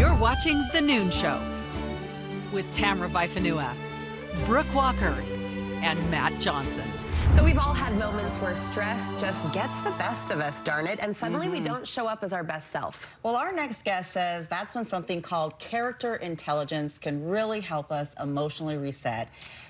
You're watching The Noon Show with Tamara Vaifanua, Brooke Walker, and Matt Johnson. So we've all had moments where stress just gets the best of us, darn it, and suddenly we don't show up as our best self. Well, our next guest says that's when something called character intelligence can really help us emotionally reset.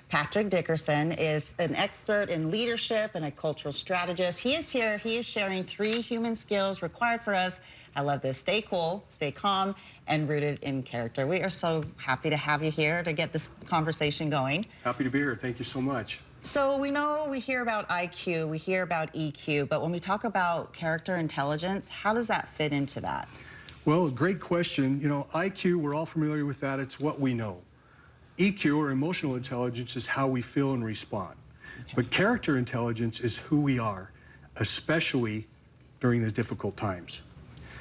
Patrick Dickerson is an expert in leadership and a cultural strategist. He is here. He is sharing 3 human skills required for us. I love this. Stay cool, stay calm, and rooted in character. We are so happy to have you here to get this conversation going. Happy to be here. Thank you so much. So we hear about IQ, we hear about EQ, but when we talk about character intelligence, how does that fit into that? Well, great question. You know, IQ, we're all familiar with that. It's what we know. EQ, or emotional intelligence, is how we feel and respond. Okay. But character intelligence is who we are, especially during the difficult times.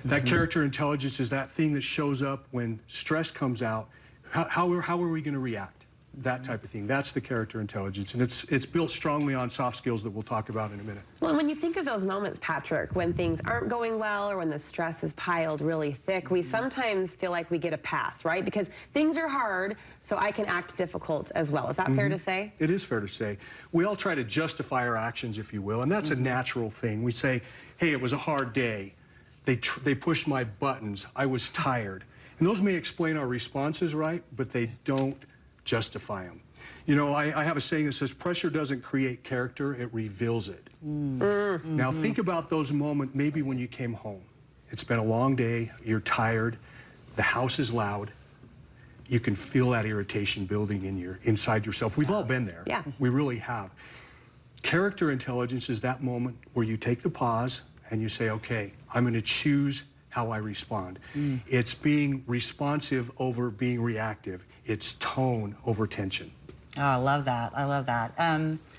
That character intelligence is that thing that shows up when stress comes out. How are we going to react? That type of thing. That's the character intelligence, and it's built strongly on soft skills that we'll talk about in a minute. Well, when you think of those moments, Patrick, when things aren't going well or when the stress is piled really thick, we sometimes feel like we get a pass, right? Because things are hard, so I can act difficult as well. Is that fair to say? It is fair to say. We all try to justify our actions, if you will, and that's a natural thing. We say, hey, it was a hard day. They pushed my buttons. I was tired. And those may explain our responses, right? But they don't justify them. You know, I have a saying that says pressure doesn't create character, it reveals it. Now think about those moments maybe when you came home. It's been a long day, you're tired, the house is loud, you can feel that irritation building inside yourself. We've all been there. Yeah. We really have. Character intelligence is that moment where you take the pause and you say, okay, I'm going to choose how I respond. It's being responsive over being reactive. It's tone over tension. Oh, I love that. I love that.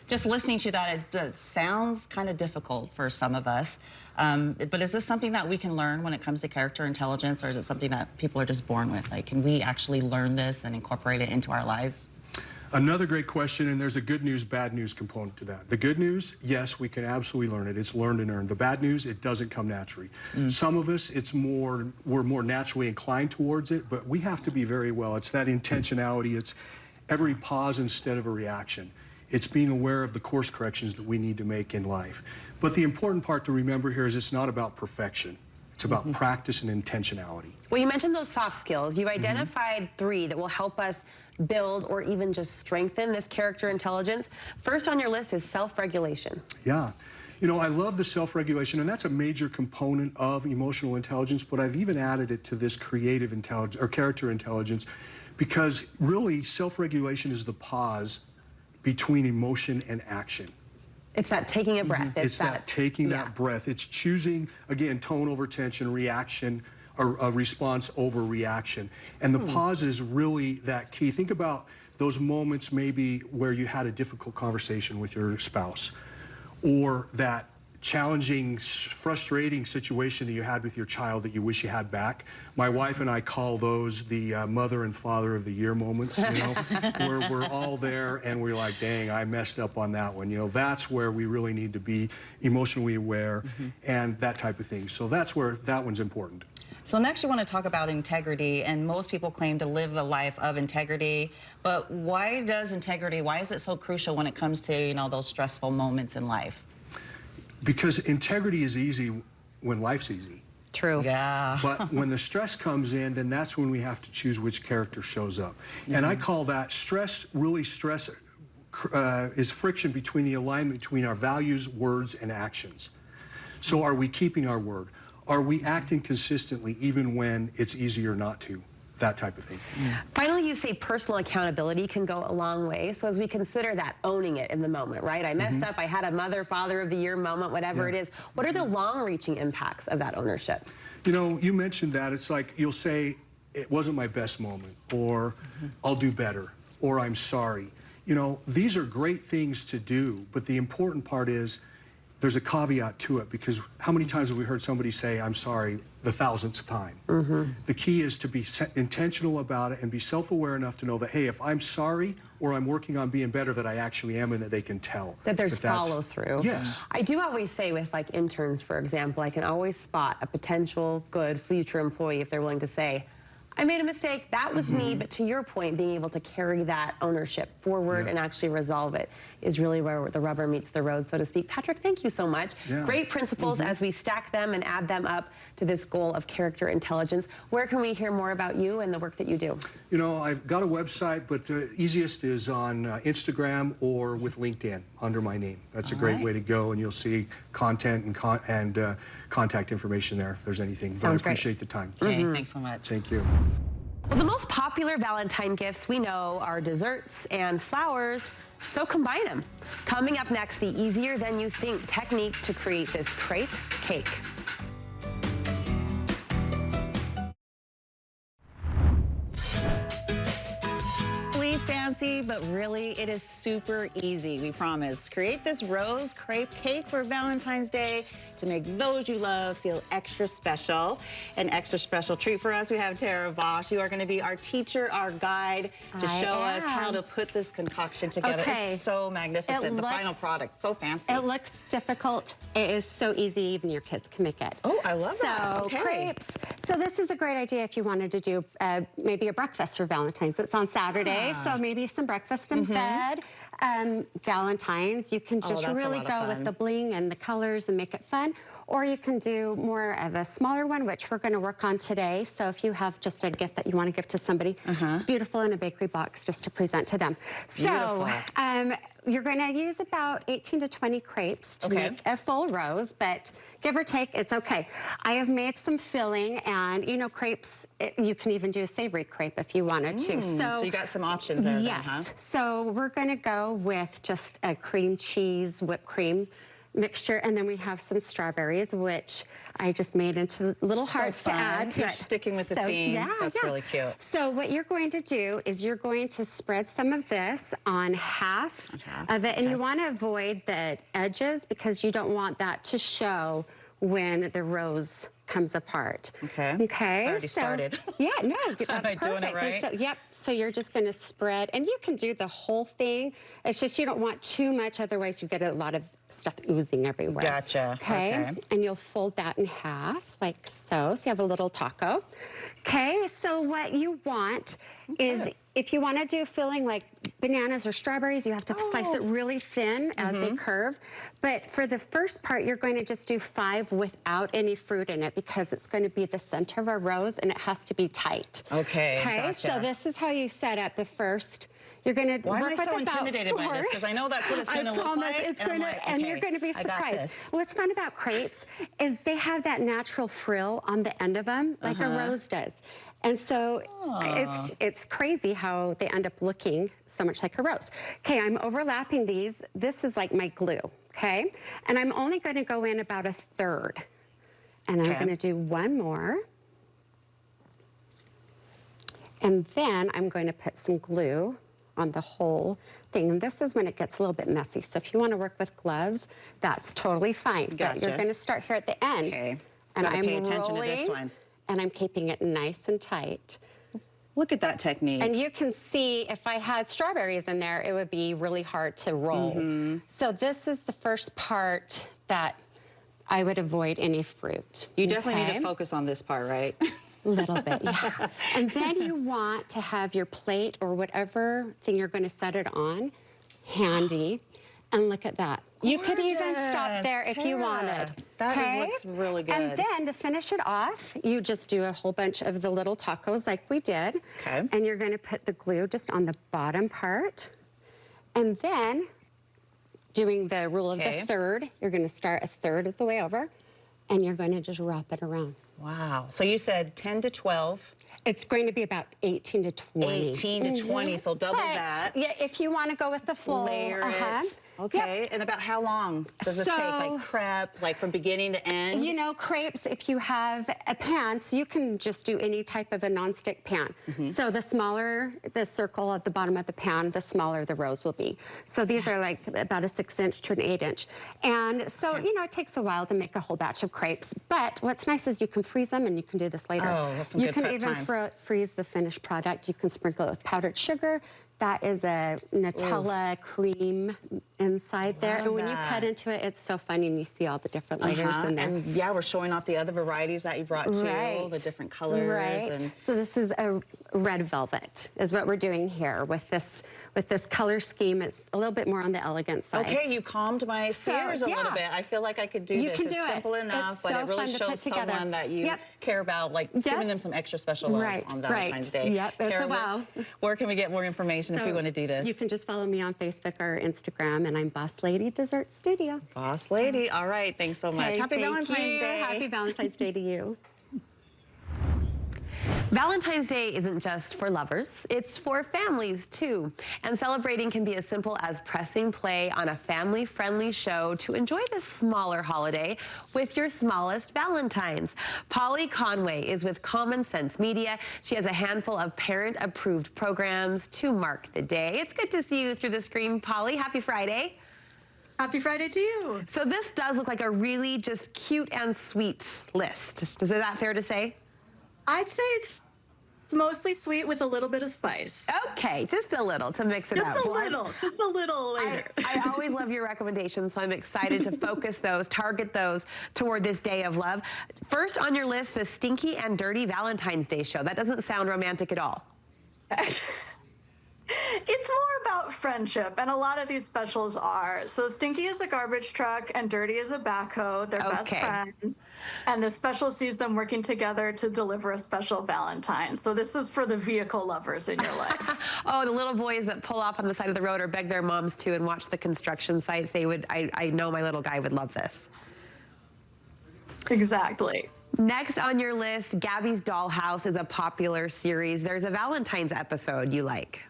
Just listening to that, it sounds kind of difficult for some of us. But is this something that we can learn when it comes to character intelligence, or is it something that people are just born with? Like, can we actually learn this and incorporate it into our lives? Another great question, and there's a good news, bad news component to that. The good news, yes, we can absolutely learn it. It's learned and earned. The bad news, it doesn't come naturally. Some of us, we're more naturally inclined towards it, but we have to be very well. It's that intentionality. It's every pause instead of a reaction. It's being aware of the course corrections that we need to make in life. But the important part to remember here is it's not about perfection. It's about practice and intentionality. Well, you mentioned those soft skills. You identified 3 that will help us build or even just strengthen this character intelligence. First on your list is self-regulation. Yeah. You know, I love the self-regulation, and that's a major component of emotional intelligence, but I've even added it to this creative intelligence, or character intelligence, because really self-regulation is the pause between emotion and action. It's that taking a breath. It's that taking that breath. It's choosing, again, tone over tension, reaction, or a response over reaction. And the pause is really that key. Think about those moments maybe where you had a difficult conversation with your spouse, or that challenging, frustrating situation that you had with your child that you wish you had back. My wife and I call those the mother and father of the year moments, you know, where we're all there and we're like, dang, I messed up on that one. You know, that's where we really need to be emotionally aware and that type of thing. So that's where that one's important. So next you want to talk about integrity, and most people claim to live a life of integrity, but why is it so crucial when it comes to, you know, those stressful moments in life? Because integrity is easy when life's easy. True. Yeah. But when the stress comes in, then that's when we have to choose which character shows up. And I call that stress is friction between the alignment between our values, words, and actions. So are we keeping our word? Are we acting consistently even when it's easier not to? That type of thing. Finally, you say personal accountability can go a long way. So as we consider that, owning it in the moment, right? I messed up, I had a mother, father of the year moment, whatever it is. What are the long-reaching impacts of that ownership? You know, you mentioned that. It's like you'll say, it wasn't my best moment, or I'll do better, or I'm sorry. You know, these are great things to do, but the important part is there's a caveat to it, because how many times have we heard somebody say, I'm sorry, the 1000th time? The key is to be intentional about it and be self-aware enough to know that, hey, if I'm sorry or I'm working on being better, that I actually am, and that they can tell. That there's follow through. Yes. I do always say with like interns, for example, I can always spot a potential good future employee if they're willing to say, I made a mistake, that was me, but to your point, being able to carry that ownership forward and actually resolve it is really where the rubber meets the road, so to speak. Patrick, thank you so much. Great principles as we stack them and add them up to this goal of character intelligence. Where can we hear more about you and the work that you do? You know, I've got a website, but the easiest is on Instagram or with LinkedIn under my name. That's a great way to go, and you'll see content and contact information there if there's anything. But I appreciate the time. Okay, thanks so much. Thank you. Well, the most popular Valentine gifts we know are desserts and flowers, so combine them. Coming up next, the easier than you think technique to create this crepe cake. Fancy, but really it is super easy, we promise. Create this rose crepe cake for Valentine's Day to make those you love feel extra special. An extra special treat for us, we have Tara Vosh. You are going to be our teacher, our guide, to show us how to put this concoction together. Okay. It's so magnificent. The final product, so fancy. It looks difficult. It is so easy, even your kids can make it. Oh, I love that. So Okay. crepes. So this is a great idea if you wanted to do maybe a breakfast for Valentine's. It's on Saturday, so maybe some breakfast in bed. Valentine's, you can just that's a really lot of go fun. with the bling and the colors and make it fun. Or you can do more of a smaller one, which we're going to work on today. So if you have just a gift that you want to give to somebody, it's beautiful in a bakery box just to present to them. So you're going to use about 18 to 20 crepes to make a full rose, but give or take, it's okay. I have made some filling, and you know, crepes, you can even do a savory crepe if you wanted to. So you got some options there yes. then, huh? So we're going to go with just a cream cheese whipped cream mixture, and then we have some strawberries, which I just made into little hearts to add to You're it. sticking with the theme. Yeah, That's really cute. So what you're going to do is you're going to spread some of this on half of it, and you want to avoid the edges because you don't want that to show when the rose comes apart. Okay. Okay. I already started. Yeah, no, that's Am I perfect. doing it right? So, yep. So you're just going to spread, and you can do the whole thing. It's just you don't want too much, otherwise you get a lot of stuff oozing everywhere. Gotcha. Okay. And you'll fold that in half like so. So you have a little taco. Okay. So what you want is, if you want to do filling like bananas or strawberries, you have to slice it really thin as they curve. But for the first part, you're going to just do 5 without any fruit in it because it's going to be the center of our rose and it has to be tight. Okay, So gotcha. this is how you set up the first. You're going to Why work am I so with about intimidated by 4. this? Because I know that's what it's going to look like. It's and going I'm like, to, and you're okay, going to be I got surprised. this. What's fun about crepes is they have that natural frill on the end of them, like a rose does. And so it's crazy how they end up looking so much like a rose. Okay, I'm overlapping these. This is like my glue, okay? And I'm only going to go in about 1/3. And I'm going to do one more. And then I'm going to put some glue on the whole thing. And this is when it gets a little bit messy. So if you want to work with gloves, that's totally fine. But you're going to start here at the end. Okay. And Gotta I'm pay attention to this rolling, one. and I'm keeping it nice and tight. Look at that technique. And you can see if I had strawberries in there, it would be really hard to roll. So this is the first part that I would avoid any fruit. You definitely need to focus on this part, right? A little bit, yeah. And then you want to have your plate or whatever thing you're going to set it on handy. And look at that. You could even stop there if you wanted. That looks really good. And then to finish it off, you just do a whole bunch of the little tacos like we did. Okay. And you're going to put the glue just on the bottom part. And then doing the rule of the third, you're going to start 1/3 of the way over. And you're going to just wrap it around. Wow. So you said 10 to 12. It's going to be about 18 to 20. 18 to 20, so double But, that. yeah, if you want to go with the full. Layer it. Okay. And about how long does this take? Like prep, like from beginning to end? You know, crepes, if you have a pan, so you can just do any type of a nonstick pan. So the smaller the circle at the bottom of the pan, the smaller the rose will be. So these are like about a 6-inch to an 8-inch. And so, you know, it takes a while to make a whole batch of crepes. But what's nice is you can freeze them and you can do this later. Oh, that's some you good can prep even time. freeze the finished product. You can sprinkle it with powdered sugar, That is a Nutella cream inside there. Love And when you that. cut into it, it's so funny, and you see all the different layers in there. And yeah, we're showing off the other varieties that you brought too, Right. the different colors. Right. And So this is a red velvet, is what we're doing here with this color scheme. It's a little bit more on the elegant side. okay, you calmed my fears a little yeah. bit. I feel like I could do You this. can It's do it. simple enough, It's but so it really fun to put shows together. someone that you Yep. care about, like giving them some extra special love Right, on Valentine's Day. Yep, it's Tara, a wow. Where can we get more information if we So want to do this? You can just follow me on Facebook or Instagram, and I'm Boss Lady Dessert Studio. Boss Lady. All right, thanks so much. Okay, Happy thank Valentine's you. Day. Happy Valentine's Day to you. Valentine's Day isn't just for lovers, it's for families too. And celebrating can be as simple as pressing play on a family-friendly show to enjoy this smaller holiday with your smallest Valentines. Polly Conway is with Common Sense Media. She has a handful of parent-approved programs to mark the day. It's good to see you through the screen, Polly. Happy Friday. Happy Friday to you. So this does look like a really just cute and sweet list. Is that fair to say? I'd say it's mostly sweet with a little bit of spice. Okay, just a little to mix it up. Just a little later. I always love your recommendations, so I'm excited to focus those, target those toward this day of love. First on your list, the Stinky and Dirty Valentine's Day show. That doesn't sound romantic at all. It's more about friendship, and a lot of these specials are. So Stinky is a garbage truck and Dirty is a backhoe. They're best friends. And the special sees them working together to deliver a special Valentine. So this is for the vehicle lovers in your life. Oh, the little boys that pull off on the side of the road or beg their moms to and watch the construction sites. I know my little guy would love this. Exactly. Next on your list, Gabby's Dollhouse is a popular series. There's a Valentine's episode you like.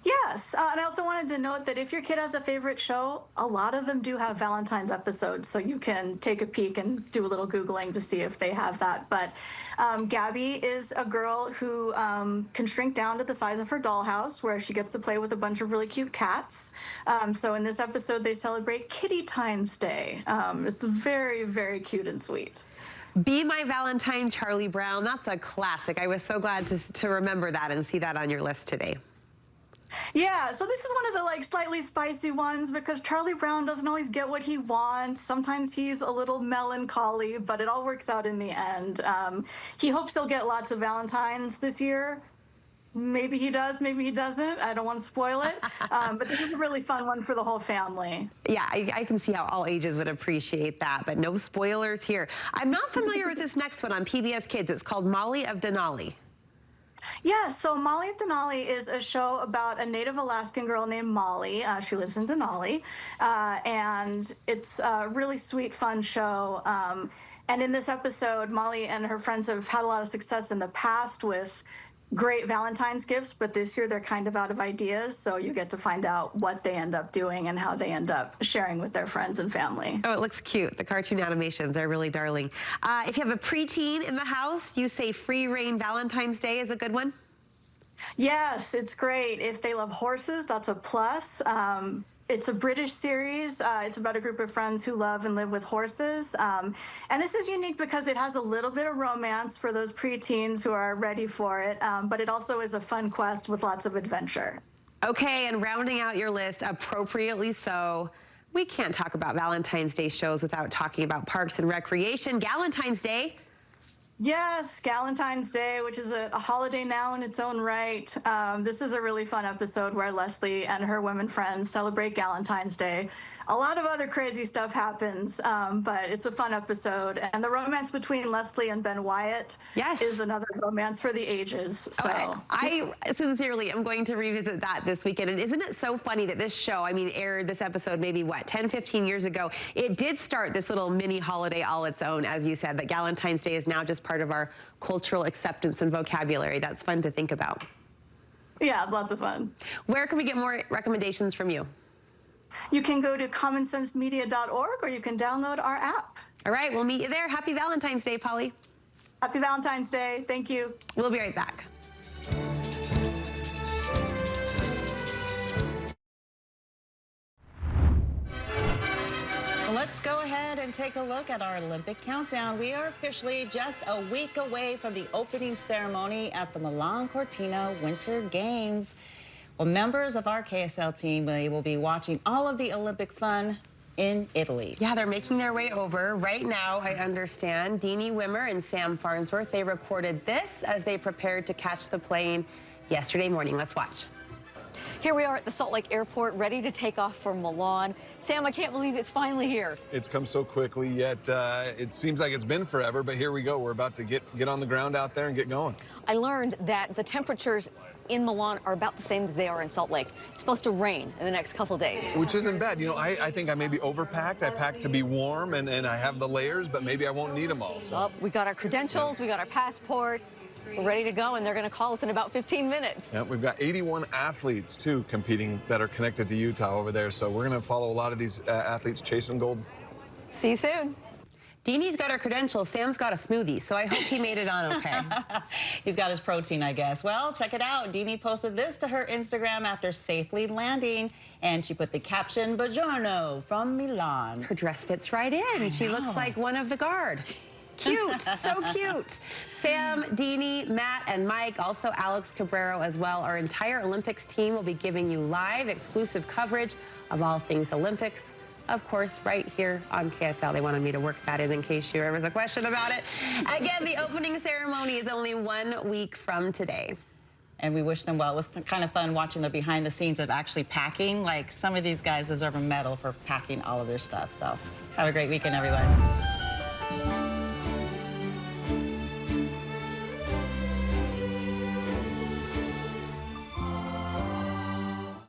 Yes, and I also wanted to note that if your kid has a favorite show, a lot of them do have Valentine's episodes, so you can take a peek and do a little Googling to see if they have that. But Gabby is a girl who can shrink down to the size of her dollhouse, where she gets to play with a bunch of really cute cats. So in this episode, they celebrate Kitty Times Day. It's very, very cute and sweet. Be My Valentine, Charlie Brown. That's a classic. I was so glad to remember that and see that on your list today. Yeah, so this is one of the slightly spicy ones because Charlie Brown doesn't always get what he wants. Sometimes he's a little melancholy, but it all works out in the end. He hopes he'll get lots of Valentines this year. Maybe he does, maybe he doesn't. I don't want to spoil it. But this is a really fun one for the whole family. Yeah, I can see how all ages would appreciate that, but no spoilers here. I'm not familiar with this next one on PBS Kids. It's called Molly of Denali. Yeah, so Molly of Denali is a show about a native Alaskan girl named Molly. She lives in Denali, and it's a really sweet, fun show. And in this episode, Molly and her friends have had a lot of success in the past with great Valentine's gifts, but this year they're kind of out of ideas, so you get to find out what they end up doing and how they end up sharing with their friends and family. Oh, it looks cute. The cartoon animations are really darling. If you have a preteen in the house, you say Free Reign Valentine's Day is a good one? Yes, it's great. If they love horses, that's a plus. It's a British series. It's about a group of friends who love and live with horses. And this is unique because it has a little bit of romance for those preteens who are ready for it, but it also is a fun quest with lots of adventure. Okay, and rounding out your list, appropriately so, we can't talk about Valentine's Day shows without talking about Parks and Recreation. Galentine's Day. Yes, Galentine's Day, which is a holiday now in its own right. This is a really fun episode where Leslie and her women friends celebrate Galentine's Day. A lot of other crazy stuff happens, but it's a fun episode. And the romance between Leslie and Ben Wyatt is another romance for the ages. So I sincerely am going to revisit that this weekend. And isn't it so funny that this show, aired this episode maybe, 10, 15 years ago. It did start this little mini holiday all its own, as you said, that Galentine's Day is now just part of our cultural acceptance and vocabulary. That's fun to think about. Yeah, it's lots of fun. Where can we get more recommendations from you? You can go to commonsensemedia.org or you can download our app. All right, we'll meet you there. Happy Valentine's Day, Polly. Happy Valentine's Day. Thank you. We'll be right back. Let's go ahead and take a look at our Olympic countdown. We are officially just a week away from the opening ceremony at the Milan Cortina Winter Games. Well, members of our KSL team will be watching all of the Olympic fun in Italy. Yeah, they're making their way over. Right now, I understand, Deanie Wimmer and Sam Farnsworth, they recorded this as they prepared to catch the plane yesterday morning. Let's watch. Here we are at the Salt Lake Airport, ready to take off for Milan. Sam, I can't believe it's finally here. It's come so quickly, yet it seems like it's been forever, but here we go. We're about to get on the ground out there and get going. I learned that the temperatures in Milan are about the same as they are in Salt Lake. It's supposed to rain in the next couple days. Which isn't bad. You know, I think I maybe overpacked. I packed to be warm, and I have the layers, but maybe I won't need them all. So. Well, we got our credentials, we got our passports. We're ready to go, and they're going to call us in about 15 minutes. Yeah, we've got 81 athletes, too, competing that are connected to Utah over there. So we're going to follow a lot of these athletes chasing gold. See you soon. Deanie's got her credentials. Sam's got a smoothie, so I hope he made it on okay. He's got his protein, I guess. Well, check it out. Deanie posted this to her Instagram after safely landing, and she put the caption, "Buongiorno from Milan." Her dress fits right in. She looks like one of the guard. Cute, so cute. Sam, Deanie, Matt, and Mike, also Alex Cabrero as well. Our entire Olympics team will be giving you live exclusive coverage of all things Olympics. Of course, right here on KSL. They wanted me to work that in case there was a question about it. Again, the opening ceremony is only 1 week from today. And we wish them well. It was kind of fun watching the behind the scenes of actually packing. Like, some of these guys deserve a medal for packing all of their stuff. So have a great weekend, everyone.